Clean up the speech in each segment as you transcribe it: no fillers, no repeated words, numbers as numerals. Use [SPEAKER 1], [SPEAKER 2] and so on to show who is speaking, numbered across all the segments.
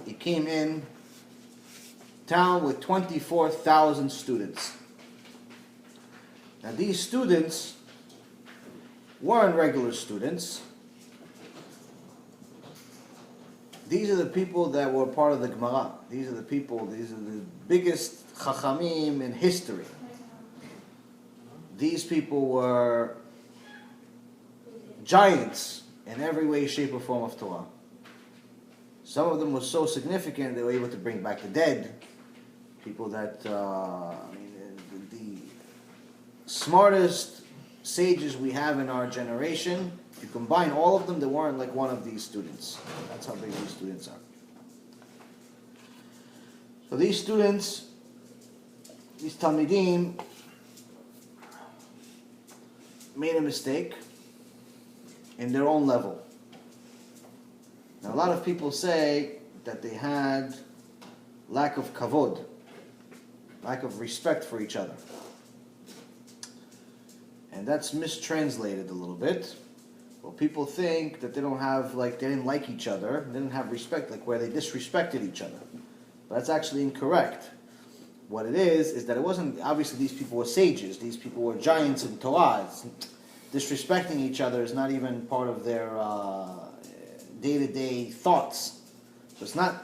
[SPEAKER 1] he came in town with 24,000 students. Now these students weren't regular students. These are the people that were part of the Gemara. These are the biggest chachamim in history. These people were giants in every way, shape, or form of Torah. Some of them were so significant they were able to bring back the dead. People that, the smartest sages we have in our generation, if you combine all of them, they weren't like one of these students. That's how big these students are. So these students, these Talmidim, made a mistake in their own level. Now a lot of people say that they had lack of kavod, lack of respect for each other. And that's mistranslated a little bit. Well, people think that they didn't like each other, they didn't have respect, like where they disrespected each other. But that's actually incorrect. What it is that it wasn't, obviously these people were sages, these people were giants in Torah. Disrespecting each other is not even part of their day-to-day thoughts. So it's not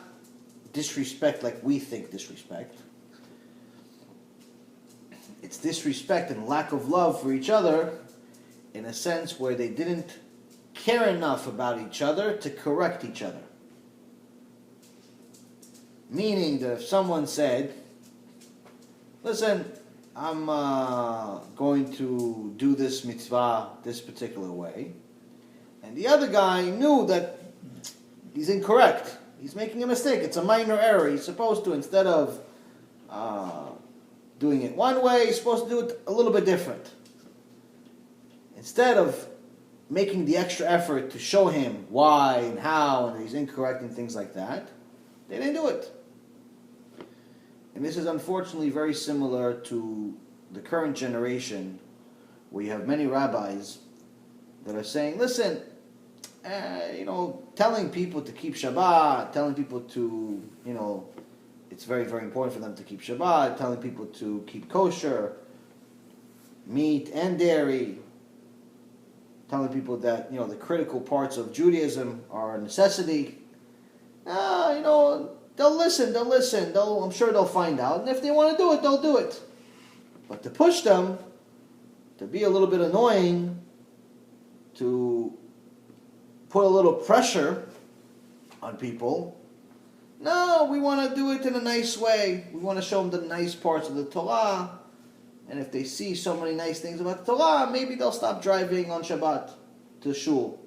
[SPEAKER 1] disrespect like we think disrespect. It's disrespect and lack of love for each other in a sense where they didn't care enough about each other to correct each other. Meaning that if someone said, listen, I'm going to do this mitzvah this particular way, and the other guy knew that he's incorrect, he's making a mistake, it's a minor error, he's supposed to, instead of doing it one way, he's supposed to do it a little bit different. Instead of making the extra effort to show him why and how and he's incorrect and things like that, they didn't do it. And this is unfortunately very similar to the current generation, where you have many rabbis that are saying, listen, telling people to keep Shabbat, telling people to, it's very, very important for them to keep Shabbat, telling people to keep kosher, meat and dairy, telling people that, the critical parts of Judaism are a necessity. They'll listen, I'm sure they'll find out, and if they want to do it, they'll do it. But to push them, to be a little bit annoying, to put a little pressure on people, no, we want to do it in a nice way. We want to show them the nice parts of the Torah, and if they see so many nice things about the Torah, maybe they'll stop driving on Shabbat to shul.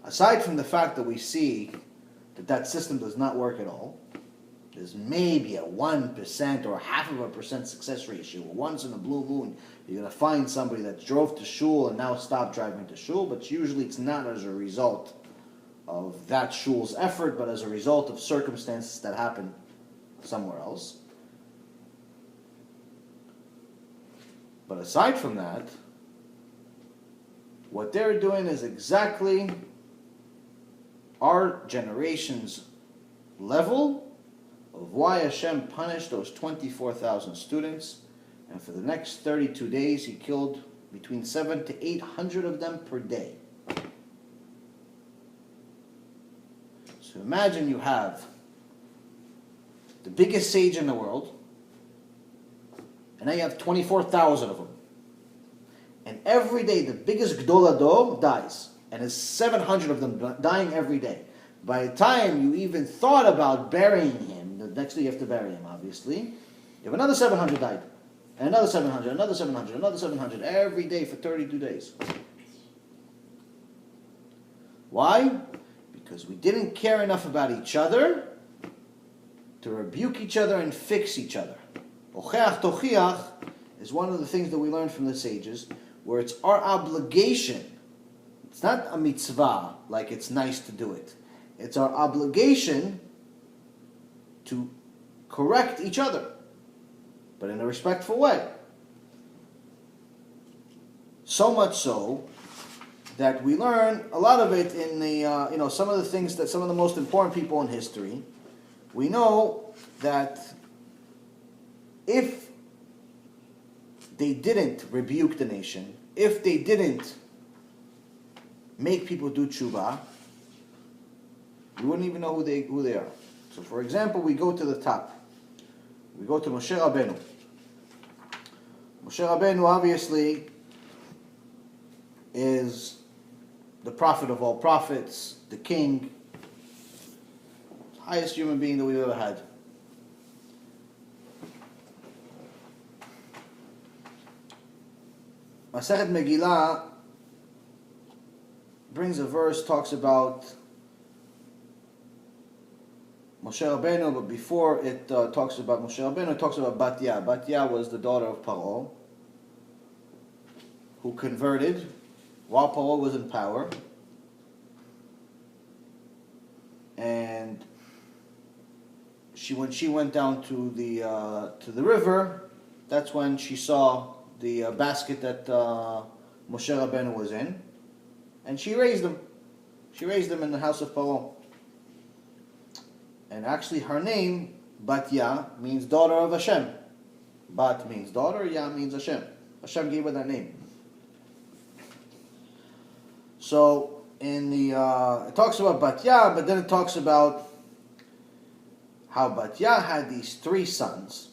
[SPEAKER 1] Aside from the fact that we see that system does not work at all, there's maybe a 1% or 0.5% success ratio. Once in a blue moon, you're going to find somebody that drove to shul and now stopped driving to shul, but usually it's not as a result of that shul's effort, but as a result of circumstances that happen somewhere else. But aside from that, what they're doing is exactly our generation's level of why Hashem punished those 24,000 students, and for the next 32 days he killed between 700 to 800 of them per day. So imagine you have the biggest sage in the world, and now you have 24,000 of them. And every day the biggest Gdol Ador dies, and there's 700 of them dying every day. By the time you even thought about burying him, the next day you have to bury him, obviously, you have another 700 died, and another 700, another 700, another 700, every day for 32 days. Why? Because we didn't care enough about each other to rebuke each other and fix each other. Ocheach tochiach is one of the things that we learned from the sages, where it's our obligation. It's not a mitzvah, like it's nice to do it. It's our obligation to correct each other, but in a respectful way. So much so that we learn a lot of it in the, some of the things that some of the most important people in history. We know that if they didn't rebuke the nation, if they didn't make people do tshuva, we wouldn't even know who they are. So for example, we go to the top. We go to Moshe Rabbeinu. Moshe Rabbeinu obviously is the prophet of all prophets, the king, highest human being that we've ever had. Masechet Megillah brings a verse, talks about Moshe Rabbeinu, but before it talks about Moshe Rabbeinu, it talks about Batya. Batya was the daughter of Paro, who converted while Paro was in power, and when she went down to the river, that's when she saw the basket that Moshe Rabbeinu was in, and she raised them. She raised them in the house of Paro. And actually her name, Batya, means daughter of Hashem. Bat means daughter, Ya means Hashem. Hashem gave her that name. So in the it talks about Batya, but then it talks about how Batya had these 3 sons.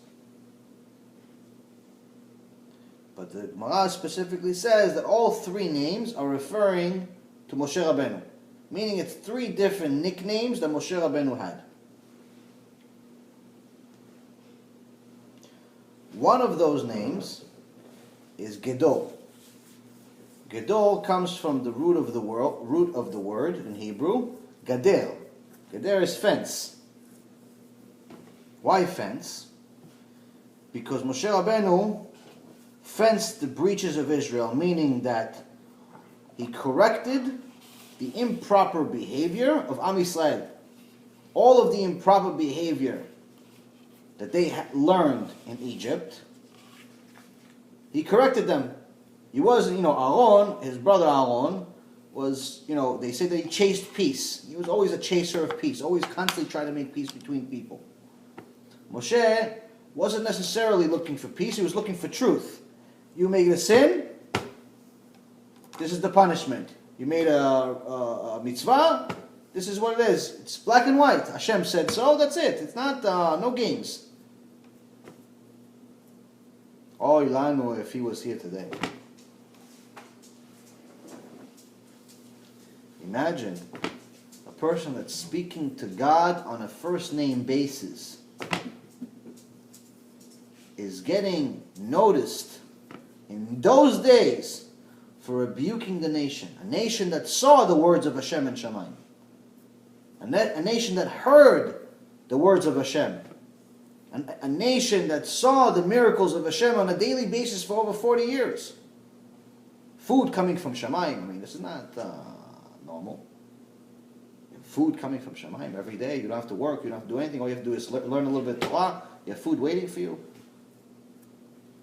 [SPEAKER 1] But the Gemara specifically says that all 3 names are referring to Moshe Rabbeinu, meaning it's 3 different nicknames that Moshe Rabbeinu had. One of those names is Gedol. Gedol comes from the root of the word in Hebrew, Gader. Gader is fence. Why fence? Because Moshe Rabbeinu fenced the breaches of Israel, meaning that he corrected the improper behavior of Am Yisrael. All of the improper behavior that they learned in Egypt, he corrected them. He was, Aaron, his brother Aaron, was, they say that he chased peace. He was always a chaser of peace, always constantly trying to make peace between people. Moshe wasn't necessarily looking for peace, he was looking for truth. You made a sin, this is the punishment. You made a mitzvah, this is what it is. It's black and white. Hashem said so, that's it. It's not, no games. Oh, Ilanu, if he was here today. Imagine a person that's speaking to God on a first name basis is getting noticed in those days for rebuking the nation. A nation that saw the words of Hashem and Shamayim. A nation that heard the words of Hashem. A nation that saw the miracles of Hashem on a daily basis for over 40 years. Food coming from Shamayim. This is not normal. Food coming from Shamayim every day. You don't have to work. You don't have to do anything. All you have to do is learn a little bit of Torah. You have food waiting for you.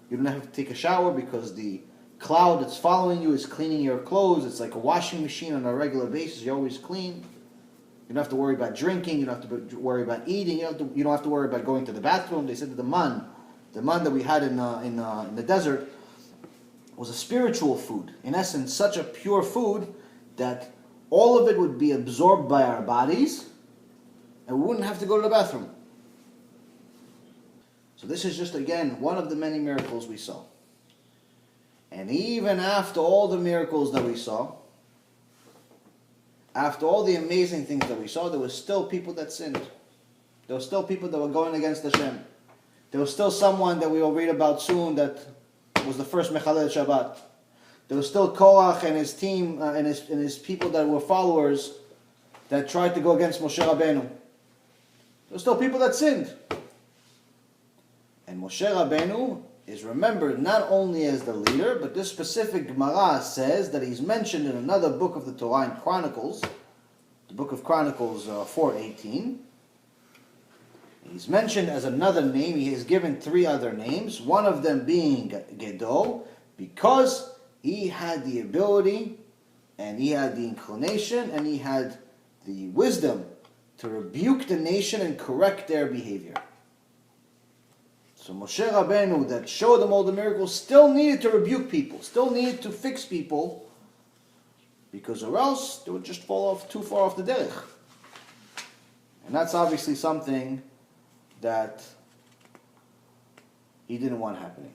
[SPEAKER 1] You don't have to take a shower because the cloud that's following you is cleaning your clothes. It's like a washing machine on a regular basis. You're always clean. You don't have to worry about drinking. You don't have to worry about eating. You don't have to worry about going to the bathroom. They said that the man that we had in the desert was a spiritual food. In essence, such a pure food that all of it would be absorbed by our bodies and we wouldn't have to go to the bathroom. So this is just, again, one of the many miracles we saw. And even after all the miracles that we saw, after all the amazing things that we saw, there were still people that sinned. There were still people that were going against Hashem. There was still someone that we will read about soon that was the first Mechalel Shabbat. There was still Korach and his team and his people that were followers that tried to go against Moshe Rabbeinu. There were still people that sinned. And Moshe Rabbeinu is remembered not only as the leader, but this specific Gemara says that he's mentioned in another book of the Torah in Chronicles, the book of Chronicles 4:18. He's mentioned as another name. He is given 3 other names, one of them being Gedol, because he had the ability And he had the inclination and he had the wisdom to rebuke the nation and correct their behavior. So Moshe Rabbeinu, that showed them all the miracles, still needed to rebuke people, still needed to fix people, because or else they would just fall off too far off the derech. And that's obviously something that he didn't want happening.